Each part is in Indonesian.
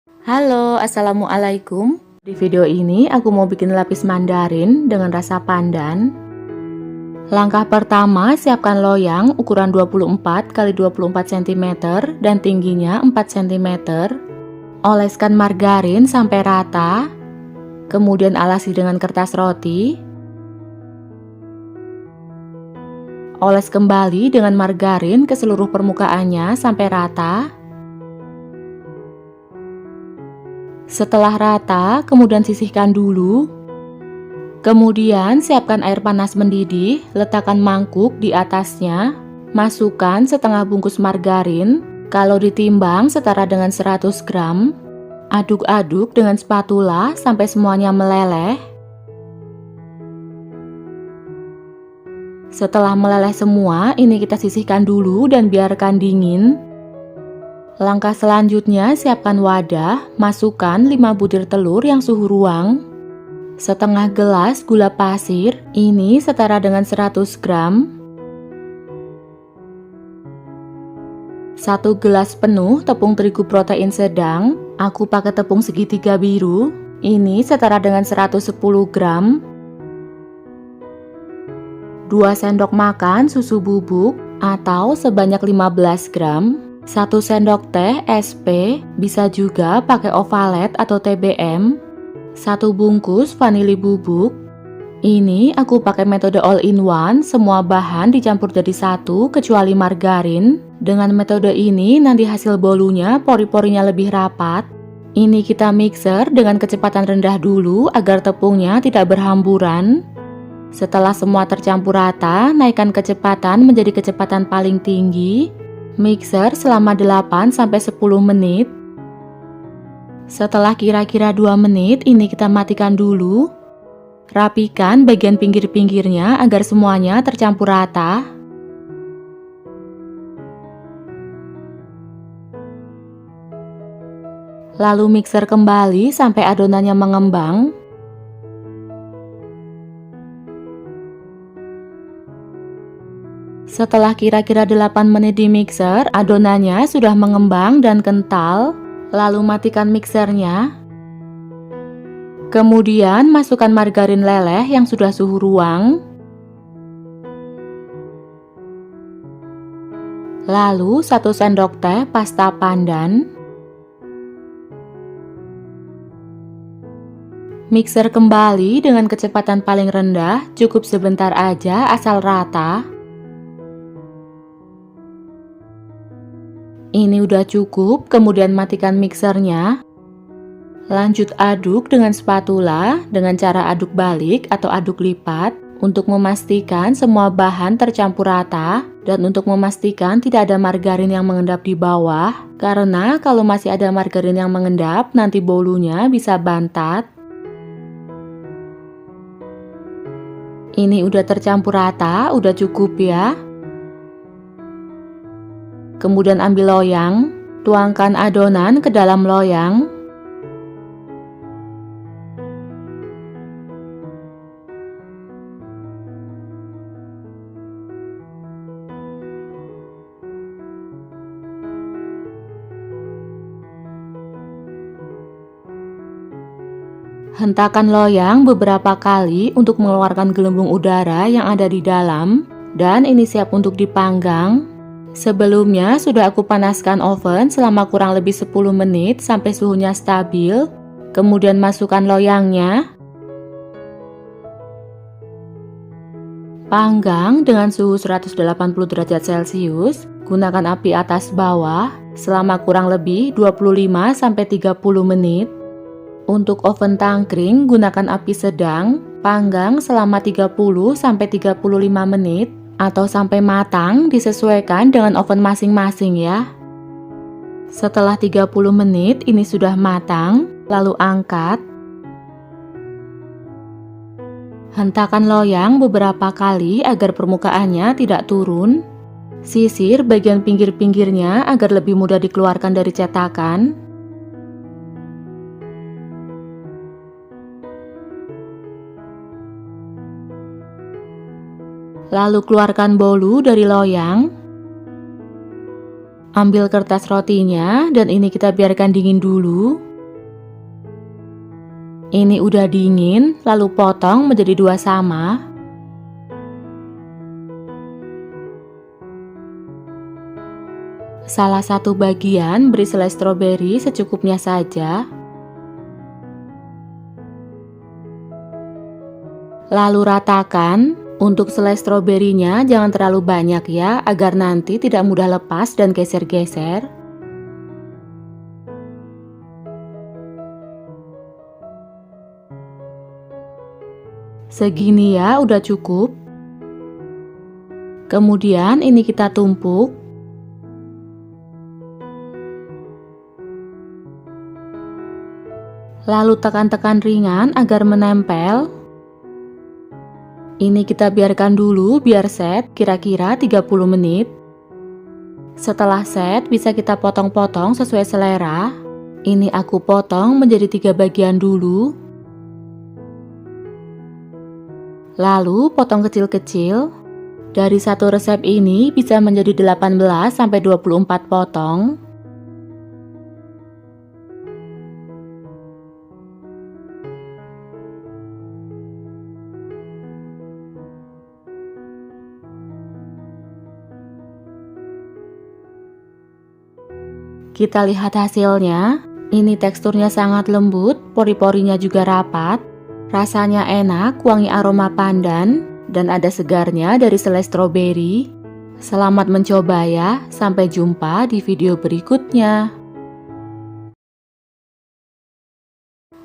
Halo, assalamualaikum. Di video ini aku mau bikin lapis mandarin dengan rasa pandan. Langkah pertama, siapkan loyang ukuran 24 x 24 cm dan tingginya 4 cm. Oleskan margarin sampai rata. Kemudian alasi dengan kertas roti. Oles kembali dengan margarin ke seluruh permukaannya sampai rata. Setelah rata, kemudian sisihkan dulu. Kemudian siapkan air panas mendidih, letakkan mangkuk di atasnya. Masukkan setengah bungkus margarin, kalau ditimbang setara dengan 100 gram. Aduk-aduk dengan spatula sampai semuanya meleleh. Setelah meleleh semua, ini kita sisihkan dulu dan biarkan dingin. Langkah selanjutnya, siapkan wadah, masukkan 5 butir telur yang suhu ruang, setengah gelas gula pasir, ini setara dengan 100 gram, 1 gelas penuh tepung terigu protein sedang, aku pakai tepung segitiga biru, ini setara dengan 110 gram, 2 sendok makan susu bubuk atau sebanyak 15 gram, 1 sendok teh SP, bisa juga pakai ovalet atau TBM, 1 bungkus vanili bubuk. Ini aku pakai metode all in one, semua bahan dicampur jadi satu kecuali margarin. Dengan metode ini nanti hasil bolunya pori-porinya lebih rapat. Ini kita mixer dengan kecepatan rendah dulu agar tepungnya tidak berhamburan. Setelah semua tercampur rata, naikkan kecepatan menjadi kecepatan paling tinggi. Mixer selama 8-10 menit. Setelah kira-kira 2 menit, ini kita matikan dulu. Rapikan bagian pinggir-pinggirnya agar semuanya tercampur rata. Lalu mixer kembali sampai adonannya mengembang. Setelah kira-kira 8 menit di mixer, adonannya sudah mengembang dan kental. Lalu matikan mixernya. Kemudian masukkan margarin leleh yang sudah suhu ruang. Lalu 1 sendok teh pasta pandan. Mixer kembali dengan kecepatan paling rendah, cukup sebentar aja asal rata. Ini udah cukup, kemudian matikan mixernya. Lanjut aduk dengan spatula dengan cara aduk balik atau aduk lipat untuk memastikan semua bahan tercampur rata dan untuk memastikan tidak ada margarin yang mengendap di bawah, karena kalau masih ada margarin yang mengendap nanti bolunya bisa bantat. Ini udah tercampur rata, udah cukup ya. Kemudian ambil loyang, tuangkan adonan ke dalam loyang. Hentakan loyang beberapa kali untuk mengeluarkan gelembung udara yang ada di dalam, dan ini siap untuk dipanggang. Sebelumnya sudah aku panaskan oven selama kurang lebih 10 menit sampai suhunya stabil. Kemudian masukkan loyangnya. Panggang dengan suhu 180 derajat Celcius. Gunakan api atas bawah selama kurang lebih 25-30 menit. Untuk oven tangkring gunakan api sedang. Panggang selama 30-35 menit. Atau sampai matang, disesuaikan dengan oven masing-masing ya. Setelah 30 menit ini sudah matang, lalu angkat. Hentakan loyang beberapa kali agar permukaannya tidak turun. Sisir bagian pinggir-pinggirnya agar lebih mudah dikeluarkan dari cetakan. Lalu keluarkan bolu dari loyang. Ambil kertas rotinya dan ini kita biarkan dingin dulu. Ini udah dingin, lalu potong menjadi 2 sama. Salah satu bagian beri selai stroberi secukupnya saja. Lalu ratakan. Untuk selai stroberinya jangan terlalu banyak ya, agar nanti tidak mudah lepas dan geser-geser. Segini ya, udah cukup. Kemudian ini kita tumpuk. Lalu tekan-tekan ringan agar menempel. Ini kita biarkan dulu biar set kira-kira 30 menit. Setelah set bisa kita potong-potong sesuai selera. Ini aku potong menjadi 3 bagian dulu. Lalu potong kecil-kecil. Dari satu resep ini bisa menjadi 18-24 potong. Kita lihat hasilnya. Ini teksturnya sangat lembut, pori-porinya juga rapat. Rasanya enak, wangi aroma pandan, dan ada segarnya dari selai stroberi. Selamat mencoba ya, sampai jumpa di video berikutnya.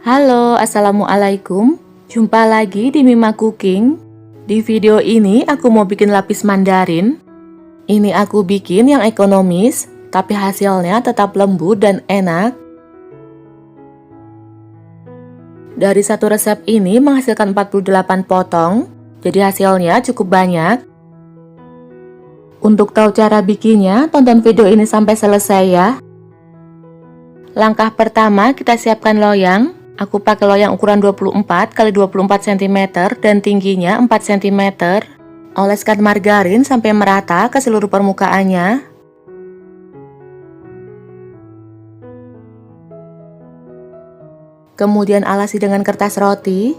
Halo, assalamualaikum. Jumpa lagi di Mima Cooking. Di video ini aku mau bikin lapis mandarin. Ini aku bikin yang ekonomis, tapi hasilnya tetap lembut dan enak. Dari satu resep ini menghasilkan 48 potong, jadi hasilnya cukup banyak. Untuk tahu cara bikinnya, tonton video ini sampai selesai ya. Langkah pertama, kita siapkan loyang. Aku pakai loyang ukuran 24 x 24 cm dan tingginya 4 cm. Oleskan margarin sampai merata ke seluruh permukaannya. Kemudian alasi dengan kertas roti.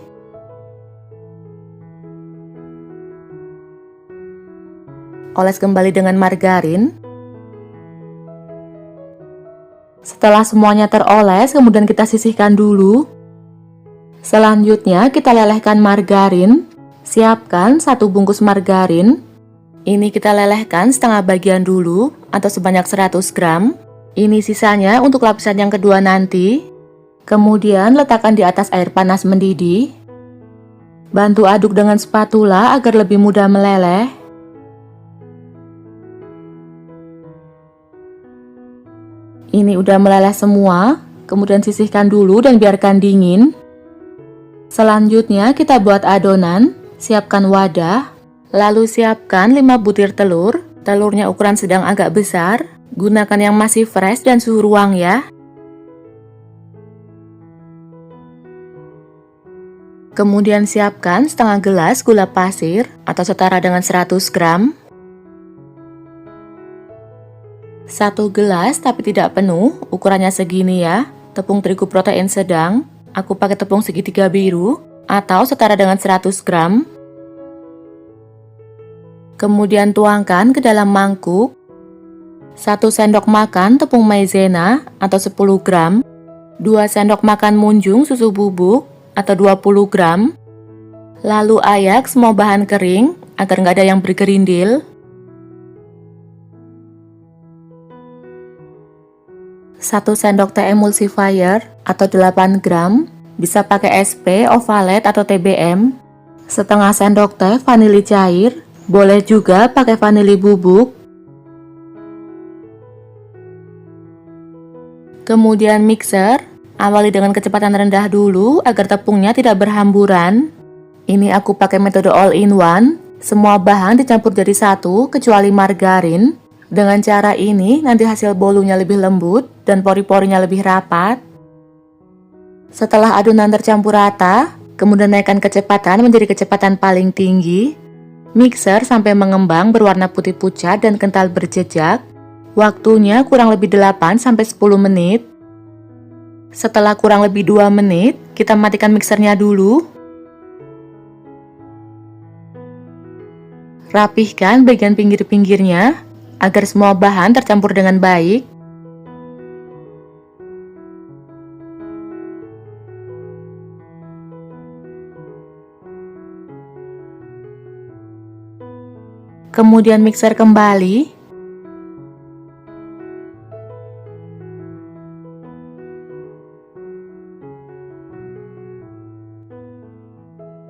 Oles kembali dengan margarin. Setelah semuanya teroles, kemudian kita sisihkan dulu. Selanjutnya kita lelehkan margarin. Siapkan 1 bungkus margarin. Ini kita lelehkan setengah bagian dulu, atau sebanyak 100 gram. Ini sisanya untuk lapisan yang kedua nanti. Kemudian letakkan di atas air panas mendidih. Bantu aduk dengan spatula agar lebih mudah meleleh. Ini udah meleleh semua, kemudian sisihkan dulu dan biarkan dingin. Selanjutnya kita buat adonan. Siapkan wadah, lalu siapkan 5 butir telur. Telurnya ukuran sedang agak besar. Gunakan yang masih fresh dan suhu ruang ya. Kemudian siapkan setengah gelas gula pasir atau setara dengan 100 gram. 1 gelas tapi tidak penuh, ukurannya segini ya. Tepung terigu protein sedang, aku pakai tepung segitiga biru atau setara dengan 100 gram. Kemudian tuangkan ke dalam mangkuk. 1 sendok makan tepung maizena atau 10 gram. 2 sendok makan munjung susu bubuk atau 20 gram. Lalu ayak semua bahan kering agar nggak ada yang bergerindil. 1 sendok teh emulsifier atau 8 gram. Bisa pakai SP, Ovalet atau TBM. Setengah sendok teh vanili cair. Boleh juga pakai vanili bubuk. Kemudian mixer. Awali dengan kecepatan rendah dulu agar tepungnya tidak berhamburan. Ini aku pakai metode all-in-one. Semua bahan dicampur jadi satu kecuali margarin. Dengan cara ini nanti hasil bolunya lebih lembut dan pori-porinya lebih rapat. Setelah adonan tercampur rata, kemudian naikkan kecepatan menjadi kecepatan paling tinggi. Mixer sampai mengembang berwarna putih pucat dan kental berjejak. Waktunya kurang lebih 8-10 menit. Setelah kurang lebih 2 menit, kita matikan mixernya dulu. Rapihkan bagian pinggir-pinggirnya agar semua bahan tercampur dengan baik. Kemudian mixer kembali.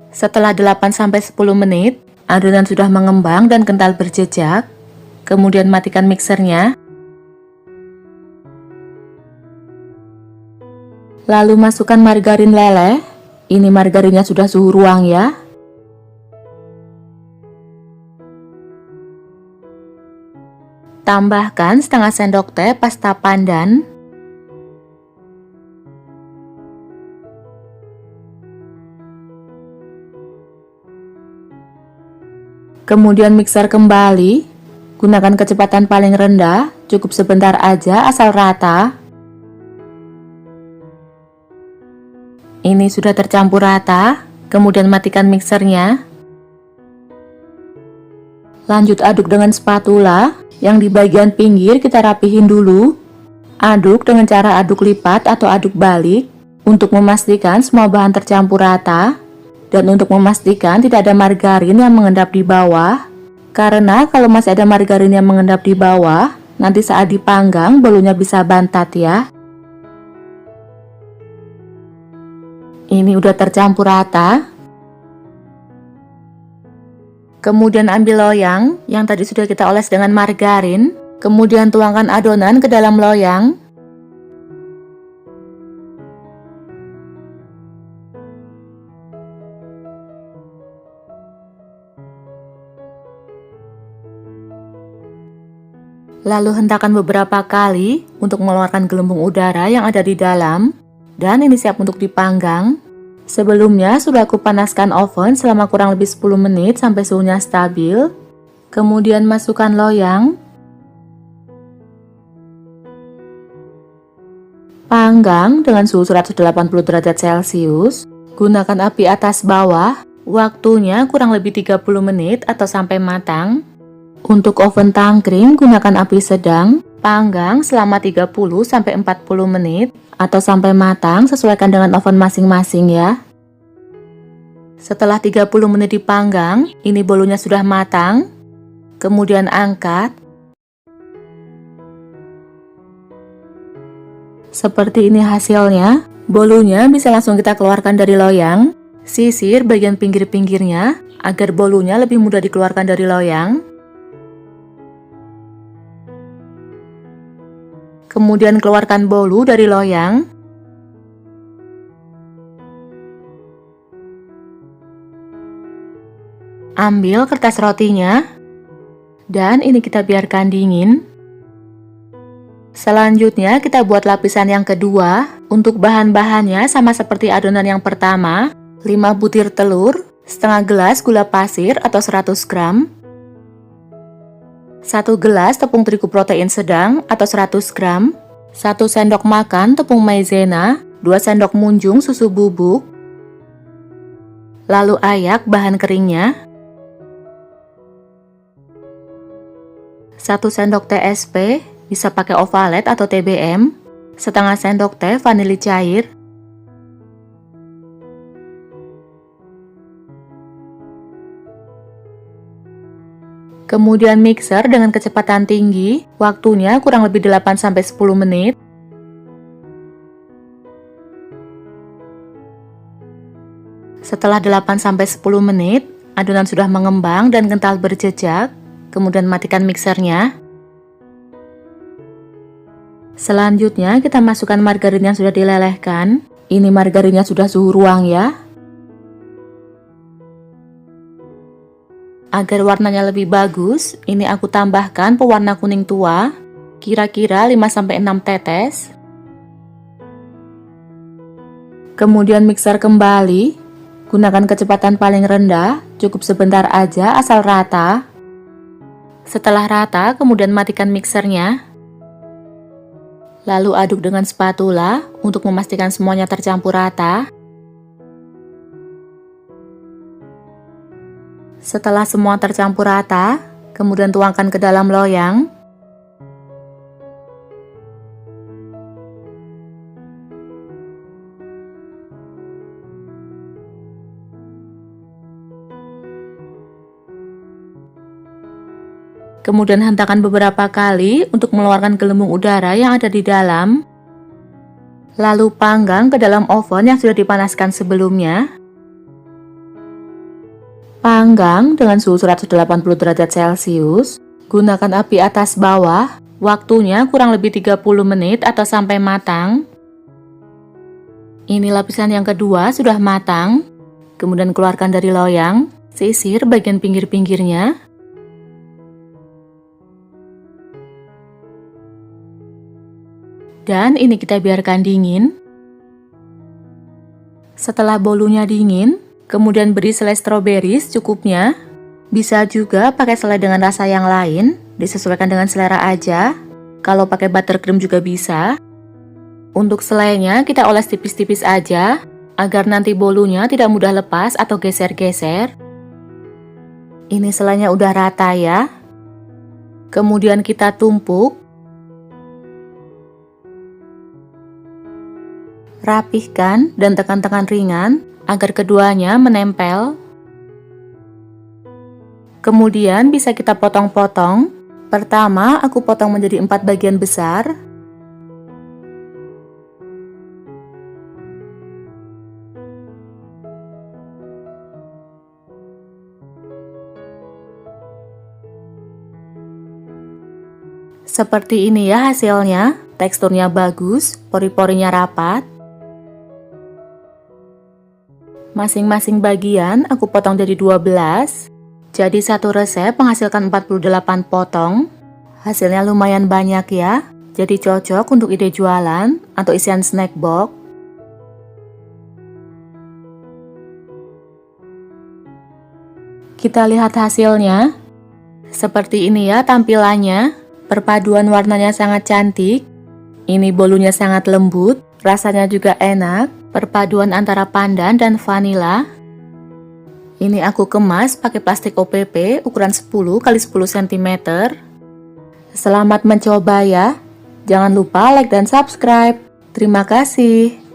Setelah 8-10 menit, adonan sudah mengembang dan kental berjejak. Kemudian matikan mixernya. Lalu masukkan margarin leleh. Ini margarinnya sudah suhu ruang ya. Tambahkan setengah sendok teh pasta pandan. Kemudian mixer kembali. Gunakan kecepatan paling rendah, cukup sebentar aja asal rata. Ini sudah tercampur rata, kemudian matikan mixernya. Lanjut aduk dengan spatula. Yang di bagian pinggir kita rapihin dulu. Aduk dengan cara aduk lipat atau aduk balik untuk memastikan semua bahan tercampur rata dan untuk memastikan tidak ada margarin yang mengendap di bawah. Karena kalau masih ada margarin yang mengendap di bawah, nanti saat dipanggang bolunya bisa bantat ya. Ini udah tercampur rata. Kemudian ambil loyang yang tadi sudah kita oles dengan margarin. Kemudian tuangkan adonan ke dalam loyang. Lalu hentakan beberapa kali untuk mengeluarkan gelembung udara yang ada di dalam. Dan ini siap untuk dipanggang. Sebelumnya sudah aku panaskan oven selama kurang lebih 10 menit sampai suhunya stabil. Kemudian masukkan loyang. Panggang dengan suhu 180 derajat Celcius. Gunakan api atas bawah. Waktunya kurang lebih 30 menit atau sampai matang. Untuk oven tangkring gunakan api sedang. Panggang selama 30-40 menit atau sampai matang, sesuaikan dengan oven masing-masing ya. Setelah 30 menit dipanggang, ini bolunya sudah matang. Kemudian angkat. Seperti ini hasilnya. Bolunya bisa langsung kita keluarkan dari loyang. Sisir bagian pinggir-pinggirnya agar bolunya lebih mudah dikeluarkan dari loyang. Kemudian keluarkan bolu dari loyang. Ambil kertas rotinya. Dan ini kita biarkan dingin. Selanjutnya kita buat lapisan yang kedua. Untuk bahan-bahannya sama seperti adonan yang pertama. 5 butir telur, setengah gelas gula pasir atau 100 gram. 1 gelas tepung terigu protein sedang atau 100 gram, 1 sendok makan tepung maizena, 2 sendok munjung susu bubuk. Lalu ayak bahan keringnya. 1 sendok teh SP, bisa pakai ovalet atau TBM, setengah sendok teh vanili cair. Kemudian mixer dengan kecepatan tinggi, waktunya kurang lebih 8-10 menit. Setelah 8-10 menit, adonan sudah mengembang dan kental berjejak. Kemudian matikan mixernya. Selanjutnya kita masukkan margarin yang sudah dilelehkan. Ini margarinnya sudah suhu ruang ya. Agar warnanya lebih bagus, ini aku tambahkan pewarna kuning tua, kira-kira 5-6 tetes. Kemudian mixer kembali, gunakan kecepatan paling rendah, cukup sebentar aja asal rata. Setelah rata, kemudian matikan mixernya. Lalu aduk dengan spatula untuk memastikan semuanya tercampur rata. Setelah semua tercampur rata, kemudian tuangkan ke dalam loyang. Kemudian hentakan beberapa kali untuk mengeluarkan gelembung udara yang ada di dalam. Lalu panggang ke dalam oven yang sudah dipanaskan sebelumnya. Panggang dengan suhu 180 derajat Celcius. Gunakan api atas bawah. Waktunya kurang lebih 30 menit atau sampai matang. Ini lapisan yang kedua sudah matang. Kemudian keluarkan dari loyang. Sisir bagian pinggir-pinggirnya. Dan ini kita biarkan dingin. Setelah bolunya dingin, kemudian beri selai stroberi secukupnya. Bisa juga pakai selai dengan rasa yang lain, disesuaikan dengan selera aja. Kalau pakai buttercream juga bisa. Untuk selainya kita oles tipis-tipis aja, agar nanti bolunya tidak mudah lepas atau geser-geser. Ini selainya udah rata ya. Kemudian kita tumpuk. Rapihkan dan tekan-tekan ringan agar keduanya menempel. Kemudian bisa kita potong-potong. Pertama aku potong menjadi 4 bagian besar. Seperti ini ya hasilnya. Teksturnya bagus, pori-porinya rapat. Masing-masing bagian aku potong jadi 12. Jadi satu resep menghasilkan 48 potong. Hasilnya lumayan banyak ya. Jadi cocok untuk ide jualan atau isian snack box. Kita lihat hasilnya. Seperti ini ya tampilannya. Perpaduan warnanya sangat cantik. Ini bolunya sangat lembut, rasanya juga enak. Perpaduan antara pandan dan vanila. Ini aku kemas pakai plastik OPP ukuran 10 x 10 cm. Selamat mencoba ya. Jangan lupa like dan subscribe. Terima kasih.